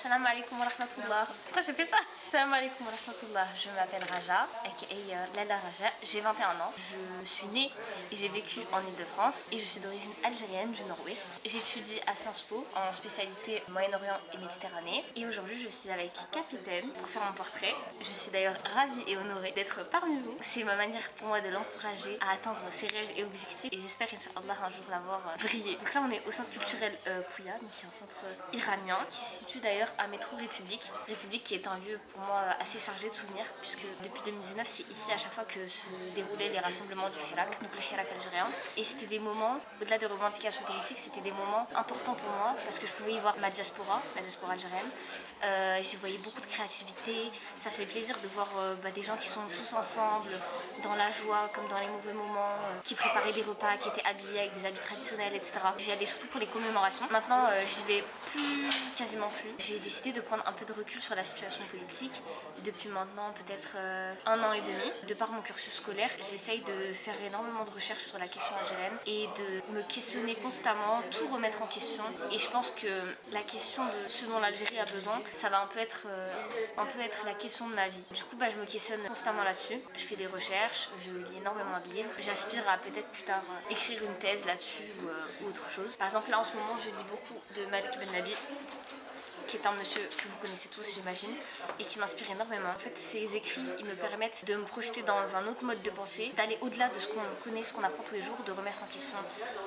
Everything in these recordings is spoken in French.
Salam alaikum wa rahmatullah. Pourquoi je fais ça? Salam alaikum wa rahmatullah. Je m'appelle Raja, aka Lala Raja. J'ai 21 ans. Je suis née et j'ai vécu en Ile-de-France et je suis d'origine algérienne du Nord-Ouest. J'étudie à Sciences Po en spécialité Moyen-Orient et Méditerranée. Et aujourd'hui, je suis avec Capitaine pour faire mon portrait. Je suis d'ailleurs ravie et honorée d'être parmi vous. C'est ma manière pour moi de l'encourager à atteindre ses rêves et objectifs. Et j'espère, Inch'Allah, un jour l'avoir brillé. Donc là, on est au centre culturel Pouya, donc qui est un centre iranien qui se situe d'ailleurs à Métro République. République qui est un lieu pour moi assez chargé de souvenirs, puisque depuis 2019, c'est ici à chaque fois que se déroulaient les rassemblements du Hirak, donc le Hirak algérien. Et c'était des moments, au-delà des revendications politiques, c'était des moments importants pour moi parce que je pouvais y voir ma diaspora, la diaspora algérienne. J'y voyais beaucoup de créativité. Ça faisait plaisir de voir des gens qui sont tous ensemble, dans la joie comme dans les mauvais moments, qui préparaient des repas, qui étaient habillés avec des habits traditionnels, etc. J'y allais surtout pour les commémorations. Maintenant, j'y vais quasiment plus. J'ai décidé de prendre un peu de recul sur la situation politique depuis maintenant peut-être 1 an et demi. De par mon cursus scolaire, j'essaye de faire énormément de recherches sur la question algérienne et de me questionner constamment, tout remettre en question. Et je pense que la question de ce dont l'Algérie a besoin, ça va un peu être la question de ma vie. Du coup, je me questionne constamment là-dessus. Je fais des recherches, je lis énormément de livres. J'aspire à peut-être plus tard écrire une thèse là-dessus ou autre chose. Par exemple, là en ce moment, je lis beaucoup de Malik Ben Nabi, qui est un monsieur que vous connaissez tous, j'imagine, et qui m'inspire énormément. En fait, ses écrits, ils me permettent de me projeter dans un autre mode de pensée, d'aller au-delà de ce qu'on connaît, ce qu'on apprend tous les jours, de remettre en question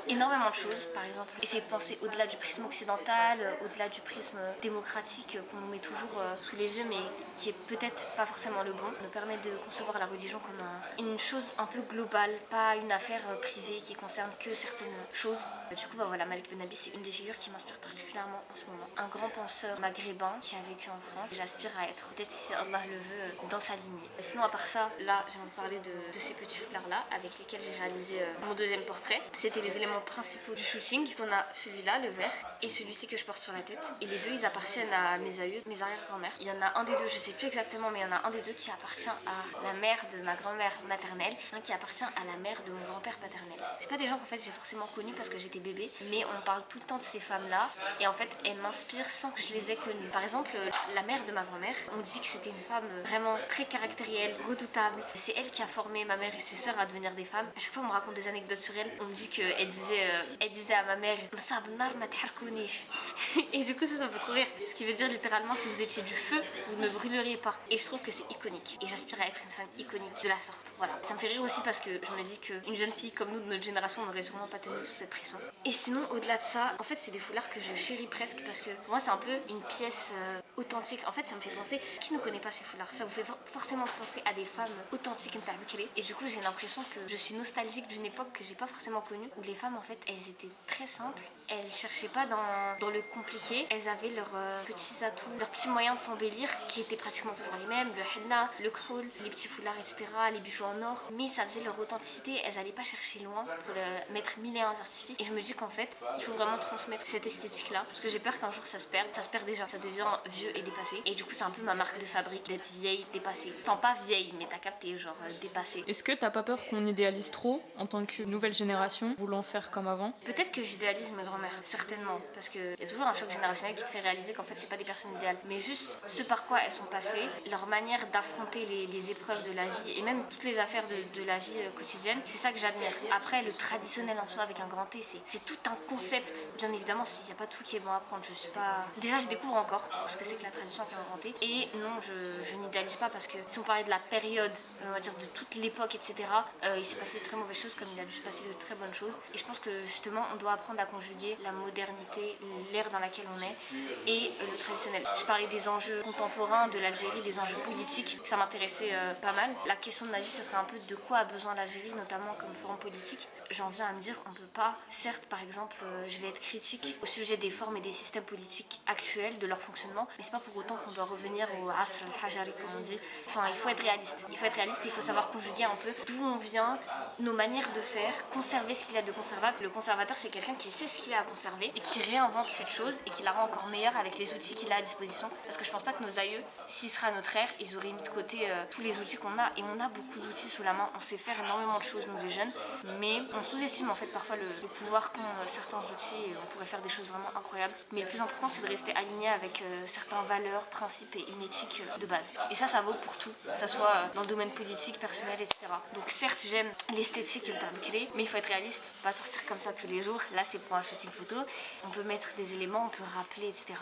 énormément de choses. Par exemple, essayer de penser au-delà du prisme occidental, au-delà du prisme démocratique qu'on nous met toujours sous les yeux, mais qui est peut-être pas forcément le bon. Me permet de concevoir la religion comme une chose un peu globale, pas une affaire privée qui concerne que certaines choses. Du coup, voilà, Malik Ben Nabi, c'est une des figures qui m'inspire particulièrement en ce moment. Un grand penseur maghrébin qui a vécu en France. J'aspire à être, peut-être si Allah le veut, dans sa lignée. Sinon, à part ça, là, j'ai envie de parler de ces petits foulards-là avec lesquels j'ai réalisé mon deuxième portrait. C'était les éléments principaux du shooting. On a celui-là, le vert, et celui-ci que je porte sur la tête. Et les deux, ils appartiennent à mes aïeux, mes arrière-grand-mères. Il y en a un des deux, je sais plus exactement, mais il y en a un des deux qui appartient à la mère de ma grand-mère maternelle, un qui appartient à la mère de mon grand-père paternel. C'est pas des gens qu'en fait j'ai forcément connus parce que j'étais bébé, mais on parle tout le temps de ces femmes-là, et en fait, elles m'inspirent sans que je les ai connues. Par exemple, la mère de ma grand-mère, on dit que c'était une femme vraiment très caractérielle, redoutable. C'est elle qui a formé ma mère et ses sœurs à devenir des femmes. À chaque fois, on me raconte des anecdotes sur elle. On me dit qu'elle disait à ma mère et du coup, ça me fait trop rire. Ce qui veut dire littéralement, si vous étiez du feu, vous ne brûleriez pas. Et je trouve que c'est iconique. Et j'aspire à être une femme iconique de la sorte. Voilà. Ça me fait rire aussi parce que je me dis qu'une jeune fille comme nous de notre génération n'aurait sûrement pas tenu sous cette pression. Et sinon, au-delà de ça, en fait, c'est des foulards que je chéris presque parce que pour moi, c'est un peu une pièce authentique. En fait, ça me fait penser, qui ne connaît pas ces foulards? Ça vous fait forcément penser à des femmes authentiques. Et du coup, j'ai l'impression que je suis nostalgique d'une époque que j'ai pas forcément connue, où les femmes, en fait, elles étaient très simples. Elles cherchaient pas dans le compliqué. Elles avaient leurs petits atouts, leurs petits moyens de s'embellir qui étaient pratiquement toujours les mêmes. Le henna, le krol, les petits foulards, etc., les bijoux en or. Mais ça faisait leur authenticité. Elles allaient pas chercher loin pour mettre mille et un artifices. Et je me dis qu'en fait, il faut vraiment transmettre cette esthétique-là. Parce que j'ai peur qu'un jour ça se perde. Ça se perd déjà, ça devient vieux et dépassé. Et du coup, c'est un peu ma marque de fabrique d'être vieille, dépassée. Enfin, pas vieille, mais t'as capté, genre dépassée. Est-ce que t'as pas peur qu'on idéalise trop en tant que nouvelle génération, voulant faire comme avant? Peut-être que j'idéalise mes grand-mères, certainement. Parce qu'il y a toujours un choc générationnel qui te fait réaliser qu'en fait, c'est pas des personnes idéales. Mais juste ce par quoi elles sont passées, leur manière d'affronter les épreuves de la vie et même toutes les affaires de la vie quotidienne, c'est ça que j'admire. Après, le traditionnel en soi avec un grand T, c'est tout un concept. Bien évidemment, s'il n'y a pas tout qui est bon à prendre, je suis pas. Déjà, je découvre encore ce que c'est que la tradition avec un grand T. Et non, je n'idéalise pas parce que si on parlait de la période, on va dire de toute l'époque, etc., il s'est passé de très mauvaises choses comme il a dû se passer de très bonnes choses. Et je pense que justement, on doit apprendre à conjuguer la modernité, l'ère dans laquelle on est, et le traditionnel. Je parlais des enjeux contemporains de l'Algérie, des enjeux politiques, ça m'intéressait pas mal. La question de ma vie, ça serait un peu de quoi a besoin l'Algérie, notamment comme forme politique. J'en viens à me dire, on peut pas, certes par exemple, je vais être critique au sujet des formes et des systèmes politiques actuels, de leur fonctionnement, mais c'est pas pour autant qu'on doit revenir au Asr al-Hajari, comme on dit. Enfin, il faut être réaliste. Il faut être réaliste et il faut savoir conjuguer un peu d'où on vient, nos manières de faire, conserver ce qu'il y a de conservable. Le conservateur, c'est quelqu'un qui sait ce qu'il y a à conserver et qui réinvente cette chose et qui la rend encore meilleure avec les outils qu'il a à disposition. Parce que je pense pas que nos aïeux, s'il sera à notre ère, ils auraient mis de côté tous les outils qu'on a. Et on a beaucoup d'outils sous la main. On sait faire énormément de choses, nous les jeunes. Mais on sous-estime en fait parfois le pouvoir qu'ont certains outils. Et on pourrait faire des choses vraiment incroyables. Mais le plus important, c'est de rester aligné avec certaines valeurs, principes et une éthique de base. Et ça vaut pour tout. Que ça soit dans le domaine politique, personnel, etc. Donc certes, j'aime l'esthétique et le terme clé. Mais il faut être réaliste. Pas sortir comme ça tous les jours. Là, c'est pour un shooting photo. On peut mettre des éléments, on peut rappeler, etc.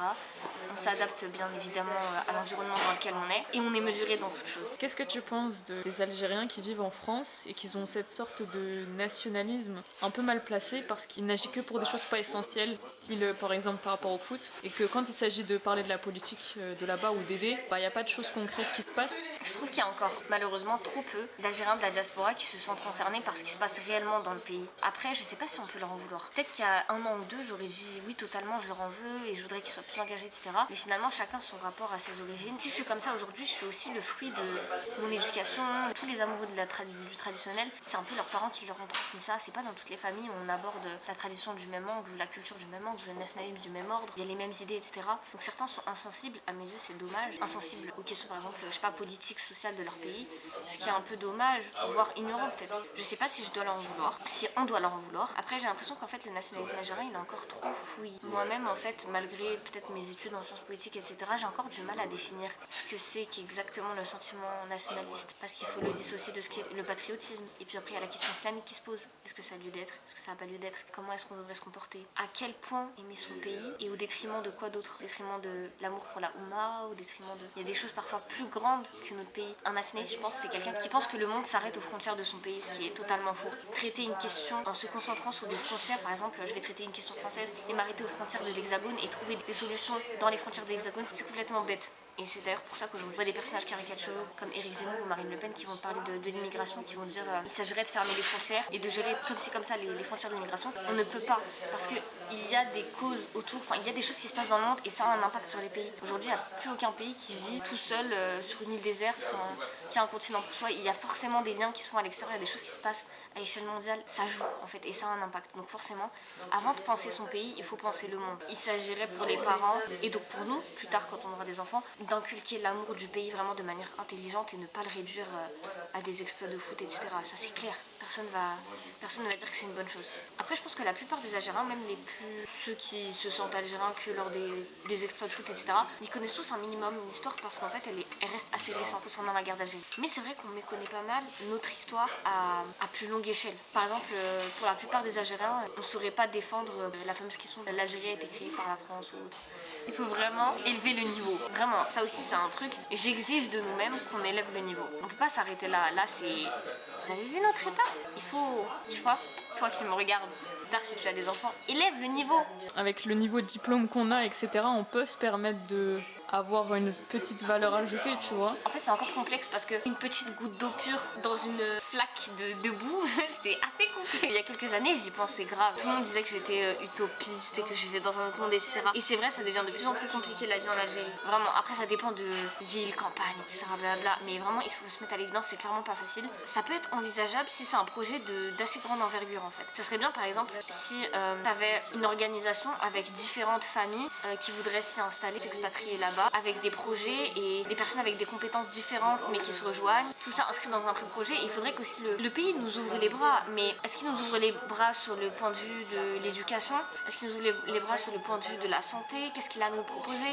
On s'adapte bien évidemment à l'environnement dans lequel on est et on est mesuré dans toute chose. Qu'est-ce que tu penses des Algériens qui vivent en France et qui ont cette sorte de nationalisme un peu mal placé parce qu'il n'agit que pour des choses pas essentielles, style par exemple par rapport au foot, et que quand il s'agit de parler de la politique de là-bas ou d'aider, il n'y a pas de choses concrètes qui se passent? Je trouve qu'il y a encore malheureusement trop peu d'Algériens de la diaspora qui se sentent concernés par ce qui se passe réellement dans le pays. Après, je sais pas si on peut leur en vouloir. Peut-être qu'il y a 1 an ou 2, j'aurais dit oui totalement, je leur en veux et je voudrais qu'ils soient plus engagés, etc. Mais finalement, chacun son rapport à ses origines. Si je suis comme ça aujourd'hui, je suis aussi le fruit de mon éducation. Tous les amoureux de du traditionnel, c'est un peu leurs parents qui leur ont transmis ça. C'est pas dans toutes les familles où on aborde la tradition du même angle, la culture du même angle, le nationalisme du même ordre. Il y a les mêmes idées, etc. Donc certains sont insensibles, à mes yeux c'est dommage. Insensibles aux questions par exemple, je sais pas, politiques, sociales de leur pays. Ce qui est un peu dommage, voire ignorant peut-être. Je sais pas si je dois leur en vouloir, si on doit leur en vouloir. Après j'ai l'impression qu'en fait le nationalisme algérien il est encore trop fouillis. Moi-même en fait, malgré peut-être mes études en sciences politiques, etc., j'ai encore du mal à définir ce que c'est qu'exactement le sentiment nationaliste. Parce qu'il faut le dissocier de ce qu'est le patriotisme. Et puis après il y a la question islamique qui se pose. Est-ce que ça a lieu d'être? Est-ce que ça n'a pas lieu d'être? Comment est-ce qu'on devrait se comporter? À quel point aimer son pays? Et au détriment de quoi d'autre? Au détriment de l'amour pour la Oumma, au détriment de... Il y a des choses parfois plus grandes que notre pays. Un nationaliste, je pense, c'est quelqu'un qui pense que le monde s'arrête aux frontières de son pays, ce qui est totalement faux. Traiter une question en se concentrant sur des frontières, par exemple, je vais traiter une question française et m'arrêter aux frontières de l'Hexagone et trouver des solutions dans les frontières de l'Hexagone, c'est complètement bête. Et c'est d'ailleurs pour ça que je vois des personnages caricaturaux comme Éric Zemmour ou Marine Le Pen qui vont parler de l'immigration, qui vont dire qu'il s'agirait de fermer les frontières et de gérer comme ça les frontières de l'immigration. On ne peut pas, parce qu'il y a des causes autour, enfin il y a des choses qui se passent dans le monde et ça a un impact sur les pays. Aujourd'hui, il n'y a plus aucun pays qui vit tout seul sur une île déserte, qui a un continent pour soi. Il y a forcément des liens qui sont à l'extérieur, il y a des choses qui se passent à échelle mondiale, ça joue en fait et ça a un impact. Donc forcément, avant de penser son pays, il faut penser le monde. Il s'agirait pour les parents et donc pour nous, plus tard quand on aura des enfants, d'inculquer l'amour du pays vraiment de manière intelligente et ne pas le réduire à des exploits de foot, etc. Ça c'est clair. Personne ne va dire que c'est une bonne chose. Après, je pense que la plupart des Algériens, même ceux qui se sentent algériens que lors des exploits de foot, etc., ils connaissent tous un minimum une histoire parce qu'en fait, elle reste assez récente concernant la guerre d'Algérie. Mais c'est vrai qu'on méconnaît pas mal notre histoire à plus longue échelle. Par exemple, pour la plupart des Algériens, on ne saurait pas défendre la fameuse question de l'Algérie a été créée par la France ou autre. Il faut vraiment élever le niveau. Vraiment, ça aussi c'est un truc. J'exige de nous-mêmes qu'on élève le niveau. On ne peut pas s'arrêter là. Là, c'est... Vous avez vu notre état? Il faut, tu vois, toi qui me regardes, si tu as des enfants, élève le niveau. Avec le niveau de diplôme qu'on a, etc., on peut se permettre d'avoir une petite valeur ajoutée, tu vois. En fait, c'est encore complexe parce qu'une petite goutte d'eau pure dans une flaque de boue, c'était assez complexe. Il y a quelques années, j'y pensais grave. Tout le monde disait que j'étais utopiste et que je vivais dans un autre monde, etc. Et c'est vrai, ça devient de plus en plus compliqué la vie en Algérie. Vraiment, après, ça dépend de ville, campagne, etc. Blablabla. Mais vraiment, il faut se mettre à l'évidence, c'est clairement pas facile. Ça peut être envisageable si c'est un projet d'assez grande envergure, en fait. Ça serait bien, par exemple, si tu avais une organisation avec différentes familles qui voudraient s'y installer, s'expatrier là-bas, avec des projets et des personnes avec des compétences différentes mais qui se rejoignent, tout ça inscrit dans un pré-projet. Et il faudrait qu'aussi le pays nous ouvre les bras. Mais est-ce qu'il nous ouvre les bras sur le point de vue de l'éducation? Est-ce qu'il nous ouvre les bras sur le point de vue de la santé? Qu'est-ce qu'il a à nous proposer?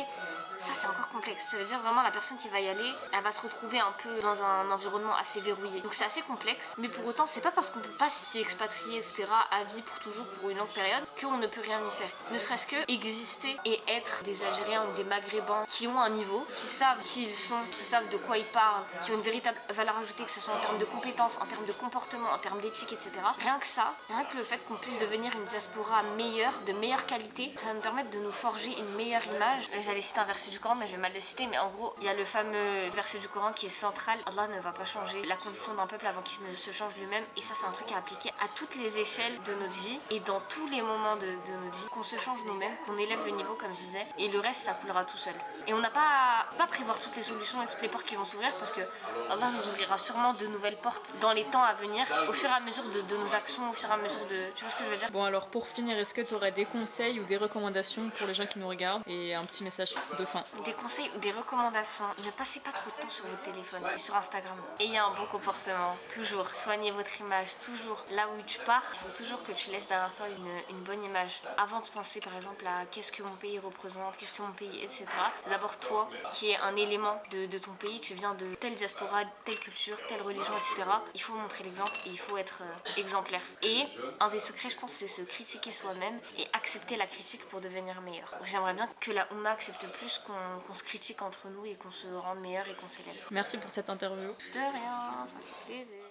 Ça, c'est encore complexe. Ça veut dire vraiment la personne qui va y aller, elle va se retrouver un peu dans un environnement assez verrouillé. Donc c'est assez complexe, mais pour autant, c'est pas parce qu'on peut pas s'y expatrier, etc., à vie pour toujours, pour une longue période, qu'on ne peut rien y faire. Ne serait-ce que exister et être des Algériens ou des Maghrébins qui ont un niveau, qui savent qui ils sont, qui savent de quoi ils parlent, qui ont une véritable valeur ajoutée, que ce soit en termes de compétences, en termes de comportement, en termes d'éthique, etc. Rien que ça, rien que le fait qu'on puisse devenir une diaspora meilleure, de meilleure qualité, ça va nous permettre de nous forger une meilleure image. J'allais citer un verset du Coran, mais je vais mal le citer, mais en gros, il y a le fameux verset du Coran qui est central. Allah ne va pas changer la condition d'un peuple avant qu'il ne se change lui-même. Et ça, c'est un truc à appliquer à toutes les échelles de notre vie et dans tous les moments de notre vie, qu'on se change nous-mêmes, qu'on élève le niveau, comme je disais, et le reste, ça coulera tout seul. Et on n'a pas prévoir toutes les solutions et toutes les portes qui vont s'ouvrir, parce que Allah nous ouvrira sûrement de nouvelles portes dans les temps à venir, au fur et à mesure de nos actions, au fur et à mesure de... Tu vois ce que je veux dire? Bon, alors pour finir, est-ce que tu aurais des conseils ou des recommandations pour les gens qui nous regardent et un petit message de fin? Des conseils ou des recommandations. Ne passez pas trop de temps sur votre téléphone, sur Instagram. Ayez un bon comportement, toujours. Soignez votre image, toujours. Là où tu pars, il faut toujours que tu laisses derrière toi une bonne image. Avant de penser par exemple à qu'est-ce que mon pays représente, qu'est-ce que mon pays, etc. D'abord toi, qui est un élément de ton pays, tu viens de telle diaspora, telle culture, telle religion, etc. Il faut montrer l'exemple et il faut être exemplaire. Et un des secrets, je pense, c'est se critiquer soi-même et accepter la critique pour devenir meilleur. J'aimerais bien que la Oumma accepte plus qu'on se critique entre nous et qu'on se rende meilleur et qu'on s'élève. Merci pour cette interview. De rien, ça fait plaisir.